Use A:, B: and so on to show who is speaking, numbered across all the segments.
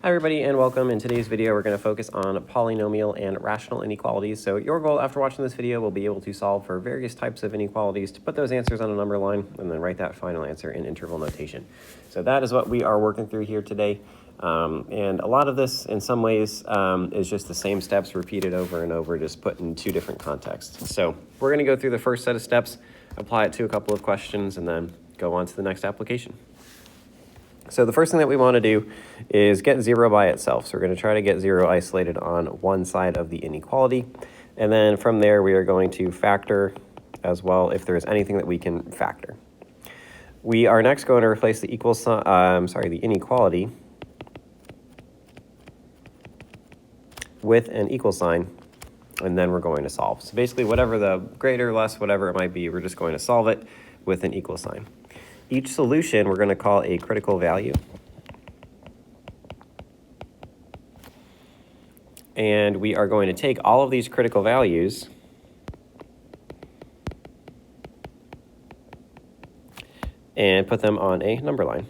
A: Hi everybody and welcome. In today's video we're going to focus on polynomial and rational inequalities. So your goal after watching this video will be able to solve for various types of inequalities, to put those answers on a number line and then write that final answer in interval notation. So that is what we are working through here today. And a lot of this in some ways is just the same steps repeated over and over, just put in two different contexts. So we're going to go through the first set of steps, apply it to a couple of questions, and then go on to the next application. So the first thing that we want to do is get 0 by itself. So we're going to try to get 0 isolated on one side of the inequality. And then from there, we are going to factor as well if there is anything that we can factor. We are next going to replace the the inequality with an equal sign, and then we're going to solve. So basically, whatever the greater, less, whatever it might be, we're just going to solve it with an equal sign. Each solution we're going to call a critical value. And we are going to take all of these critical values and put them on a number line.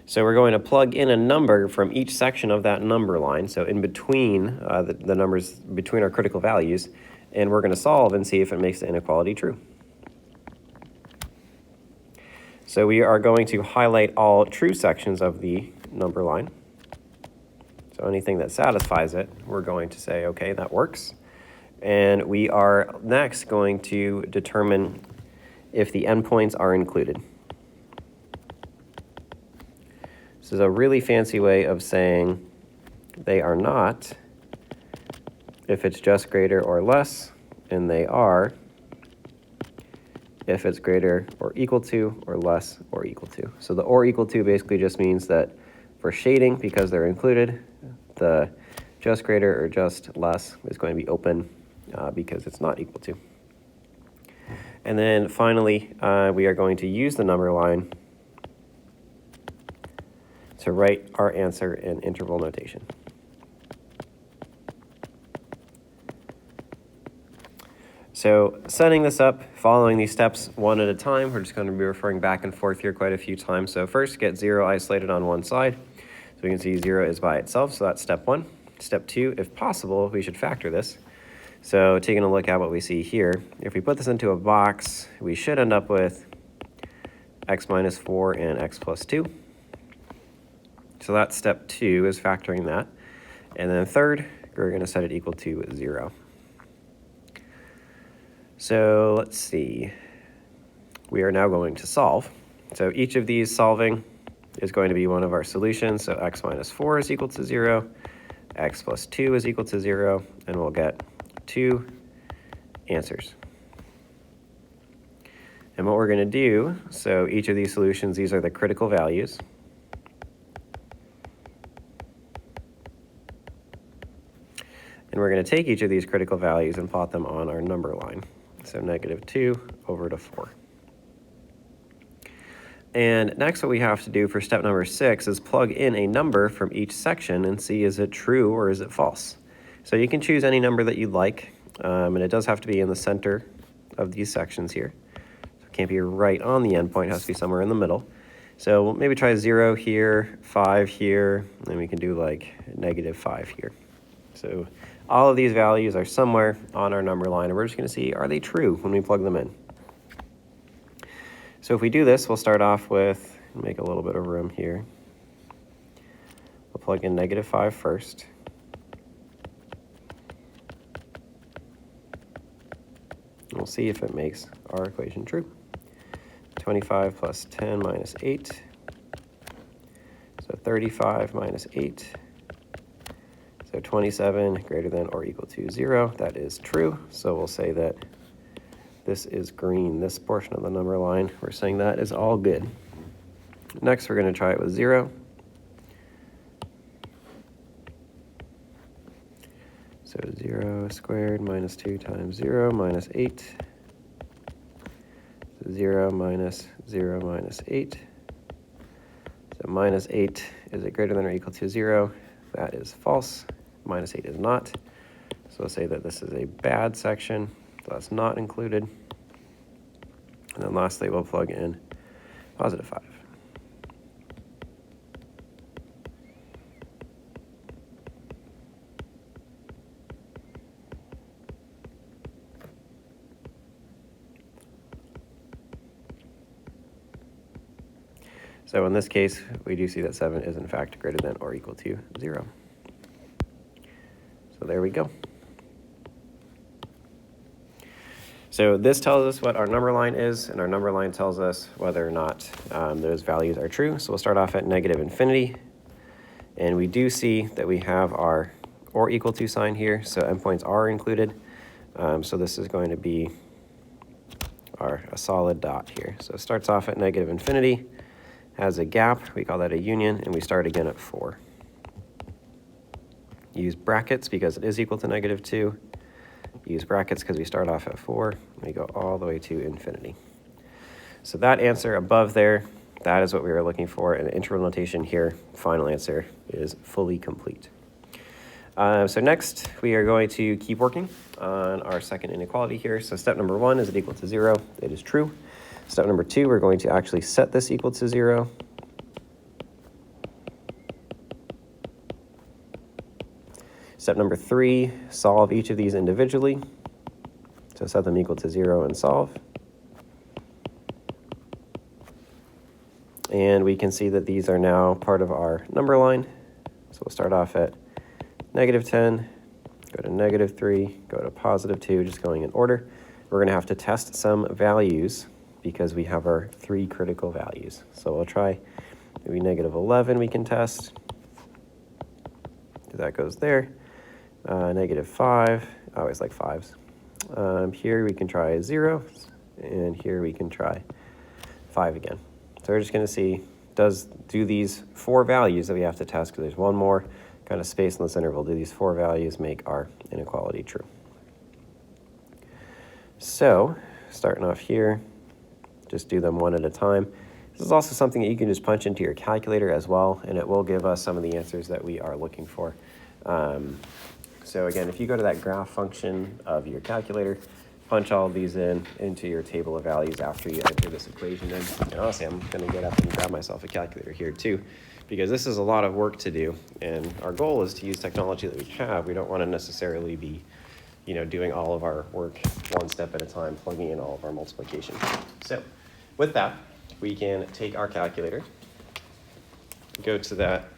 A: So we're going to plug in a number from each section of that number line, so in between the numbers between our critical values, and we're going to solve and see if it makes the inequality true. So we are going to highlight all true sections of the number line. So anything that satisfies it, we're going to say, okay, that works. And we are next going to determine if the endpoints are included. This is a really fancy way of saying they are not if it's just greater or less, and they are if it's greater or equal to or less or equal to. So the or equal to basically just means that for shading, because they're included, the just greater or just less is going to be open because it's not equal to. And then finally, we are going to use the number line to write our answer in interval notation. So setting this up, following these steps one at a time, we're just going to be referring back and forth here quite a few times. So first, get 0 isolated on one side. So we can see 0 is by itself, so that's step 1. Step 2, if possible, we should factor this. So taking a look at what we see here, if we put this into a box, we should end up with x minus 4 and x plus 2. So that's step 2, is factoring that. And then third, we're going to set it equal to 0. So let's see, we are now going to solve. So each of these solving is going to be one of our solutions. So x minus 4 is equal to 0, x plus 2 is equal to 0, and we'll get 2 answers. And what we're going to do, so each of these solutions, these are the critical values. And we're going to take each of these critical values and plot them on our number line. So -2 over to 4. And next what we have to do for step number 6 is plug in a number from each section and see is it true or is it false. So you can choose any number that you'd like, and it does have to be in the center of these sections here. So it can't be right on the endpoint, it has to be somewhere in the middle. So we'll maybe try 0 here, 5 here, and then we can do like -5 here. So all of these values are somewhere on our number line, and we're just going to see, are they true when we plug them in? So if we do this, we'll start off with, make a little bit of room here. We'll plug in -5 first. We'll see if it makes our equation true. 25 plus 10 minus 8. So 35 minus 8. So 27 greater than or equal to 0, that is true. So we'll say that this is green, this portion of the number line. We're saying that is all good. Next, we're going to try it with 0. So 0 squared minus 2 times 0 minus 8. So 0 minus 0 minus 8. So minus 8, is it greater than or equal to 0? That is false. Minus 8 is not. So we'll say that this is a bad section, so that's not included. And then lastly, we'll plug in +5. So in this case, we do see that 7 is in fact greater than or equal to 0. So there we go. So this tells us what our number line is, and our number line tells us whether or not those values are true. So we'll start off at negative infinity. And we do see that we have our or equal to sign here, so endpoints are included. So this is going to be a solid dot here. So it starts off at negative infinity, has a gap, we call that a union, and we start again at 4. Use brackets because it is equal to negative 2. Use brackets because we start off at 4, and we go all the way to infinity. So that answer above there, that is what we were looking for, and the integral notation here, final answer, is fully complete. So next, we are going to keep working on our second inequality here. So step number 1, is it equal to 0? It is true. Step number 2, we're going to actually set this equal to 0. Step number 3, solve each of these individually. So set them equal to 0 and solve. And we can see that these are now part of our number line. So we'll start off at negative 10, go to negative 3, go to positive 2, just going in order. We're going to have to test some values because we have our 3 critical values. So we'll try maybe negative 11 we can test. That goes there. Negative 5, I always like 5s. Here we can try 0, and here we can try 5 again. So we're just going to see, do these 4 values that we have to test, because there's one more kind of space in this interval, do these 4 values make our inequality true? So starting off here, just do them one at a time. This is also something that you can just punch into your calculator as well, and it will give us some of the answers that we are looking for. So again, if you go to that graph function of your calculator, punch all of these into your table of values after you enter this equation in. And honestly, I'm going to get up and grab myself a calculator here too, because this is a lot of work to do. And our goal is to use technology that we have. We don't want to necessarily be, doing all of our work one step at a time, plugging in all of our multiplication. So with that, we can take our calculator, go to that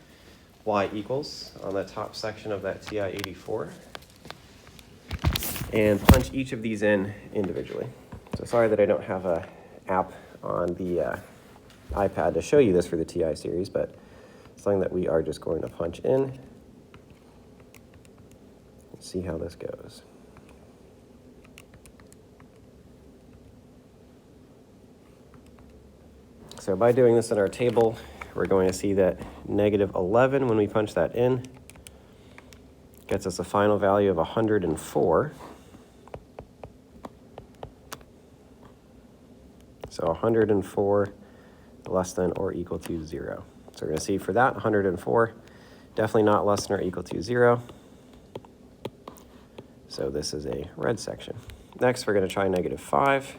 A: y equals on the top section of that TI-84, and punch each of these in individually. So sorry that I don't have an app on the iPad to show you this for the TI series, but it's something that we are just going to punch in and see how this goes. So by doing this in our table, we're going to see that negative 11, when we punch that in, gets us a final value of 104. So 104 less than or equal to 0. So we're going to see for that 104, definitely not less than or equal to 0. So this is a red section. Next, we're going to try negative 5.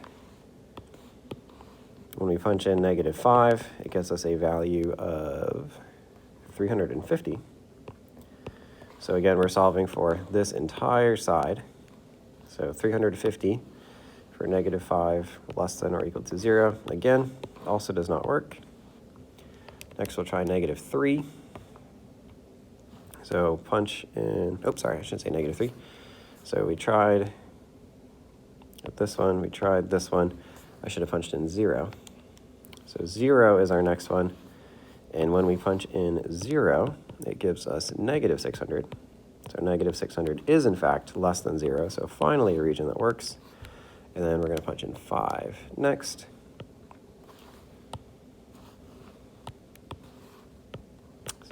A: When we punch in negative 5, it gets us a value of 350. So again, we're solving for this entire side. So 350 for negative 5 less than or equal to 0. Again, also does not work. Next, we'll try negative 3. So punch in, oops, sorry, I shouldn't say negative 3. So we tried this one, we tried this one. I should have punched in 0. So 0 is our next one. And when we punch in 0, it gives us negative 600. So negative 600 is, in fact, less than 0. So finally, a region that works. And then we're going to punch in 5 next.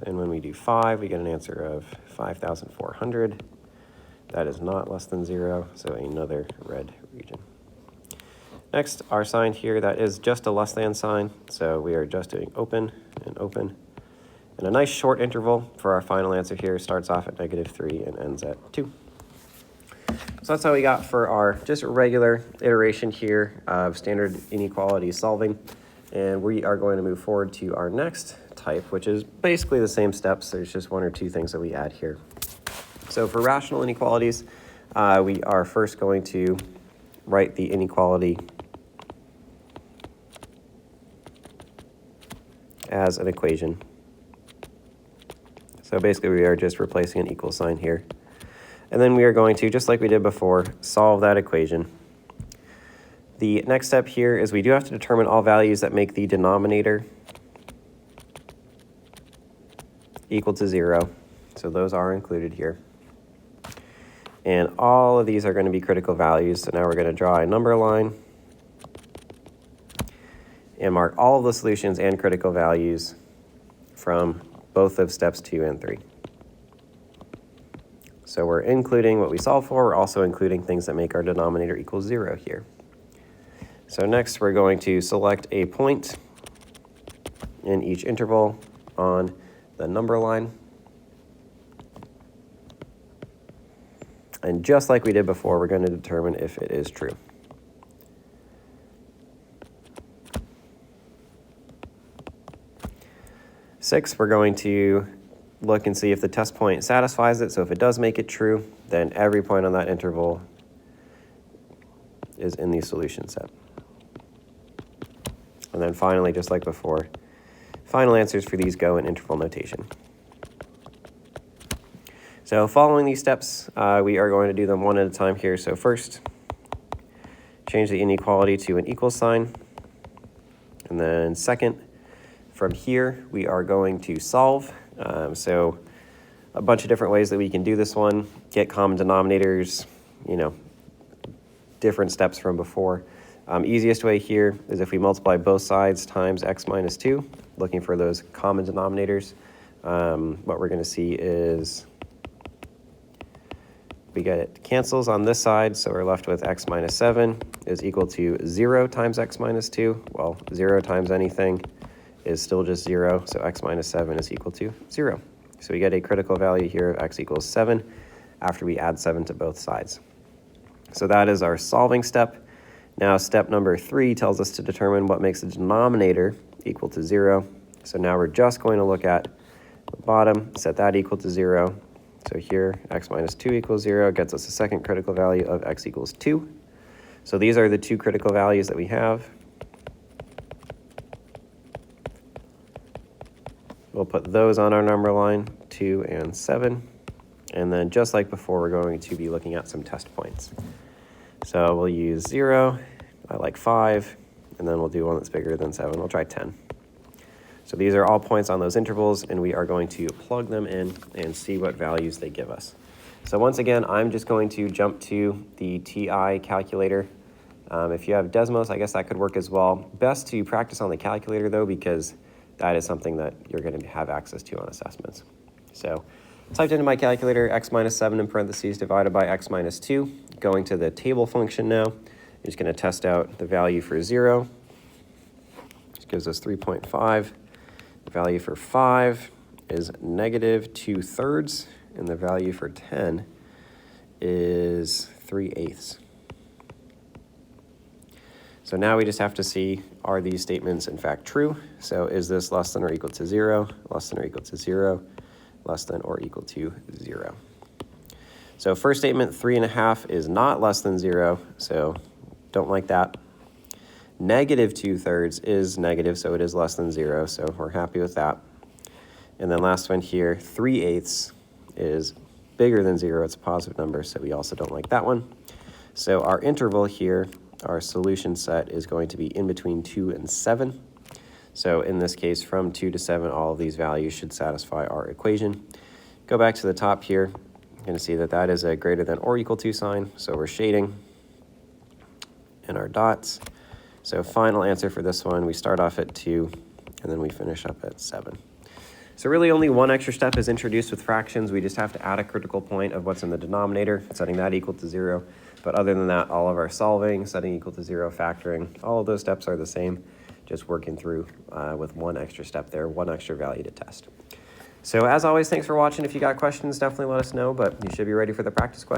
A: And when we do 5, we get an answer of 5,400. That is not less than 0, so another red region. Next, our sign here, that is just a less than sign. So we are just doing open and open. And a nice short interval for our final answer here starts off at negative 3 and ends at 2. So that's how we got for our just regular iteration here of standard inequality solving. And we are going to move forward to our next type, which is basically the same steps. There's just 1 or 2 things that we add here. So for rational inequalities, we are first going to write the inequality as an equation. So basically we are just replacing an equal sign here. And then we are going to, just like we did before, solve that equation. The next step here is we do have to determine all values that make the denominator equal to 0. So those are included here. And all of these are going to be critical values. So now we're going to draw a number line and mark all of the solutions and critical values from both of steps 2 and 3. So we're including what we solved for. We're also including things that make our denominator equal 0 here. So next we're going to select a point in each interval on the number line. And just like we did before, we're going to determine if it is true. Six, we're going to look and see if the test point satisfies it. So if it does make it true, then every point on that interval is in the solution set. And then finally, just like before, final answers for these go in interval notation. So following these steps, we are going to do them one at a time here. So first, change the inequality to an equal sign. And then second, from here, we are going to solve. So a bunch of different ways that we can do this one, get common denominators, different steps from before. Easiest way here is if we multiply both sides times x minus 2, looking for those common denominators. What we're going to see is we get it cancels on this side, so we're left with x minus 7 is equal to 0 times x minus 2. Well, 0 times anything is still just 0, so x minus 7 is equal to 0. So we get a critical value here of x equals 7 after we add 7 to both sides. So that is our solving step. Now step number 3 tells us to determine what makes the denominator equal to 0. So now we're just going to look at the bottom, set that equal to 0. So here, x minus 2 equals 0 gets us a second critical value of x equals 2. So these are the two critical values that we have. We'll put those on our number line, 2 and 7. And then just like before, we're going to be looking at some test points. So we'll use 0, I like 5, and then we'll do one that's bigger than 7. We'll try 10. So these are all points on those intervals, and we are going to plug them in and see what values they give us. So once again, I'm just going to jump to the TI calculator. If you have Desmos, I guess that could work as well. Best to practice on the calculator, though, because that is something that you're going to have access to on assessments. So typed into my calculator, x minus 7 in parentheses divided by x minus 2. Going to the table function now, I'm just going to test out the value for 0. This gives us 3.5. The value for 5 is negative 2/3, and the value for 10 is 3/8. So now we just have to see, are these statements in fact true? So is this less than or equal to 0, less than or equal to 0, less than or equal to 0? So first statement, 3.5 is not less than 0, so don't like that. Negative 2/3 is negative, so it is less than 0, so we're happy with that. And then last one here, 3/8 is bigger than 0, it's a positive number, so we also don't like that one. So our interval here, our solution set, is going to be in between 2 and 7. So in this case, from 2 to 7, all of these values should satisfy our equation. Go back to the top here, you're going to see that that is a greater than or equal to sign, so we're shading in our dots. So final answer for this one, we start off at 2, and then we finish up at 7. So really only one extra step is introduced with fractions. We just have to add a critical point of what's in the denominator, setting that equal to 0. But other than that, all of our solving, setting equal to 0, factoring, all of those steps are the same, just working through with one extra step there, one extra value to test. So as always, thanks for watching. If you got questions, definitely let us know, but you should be ready for the practice question.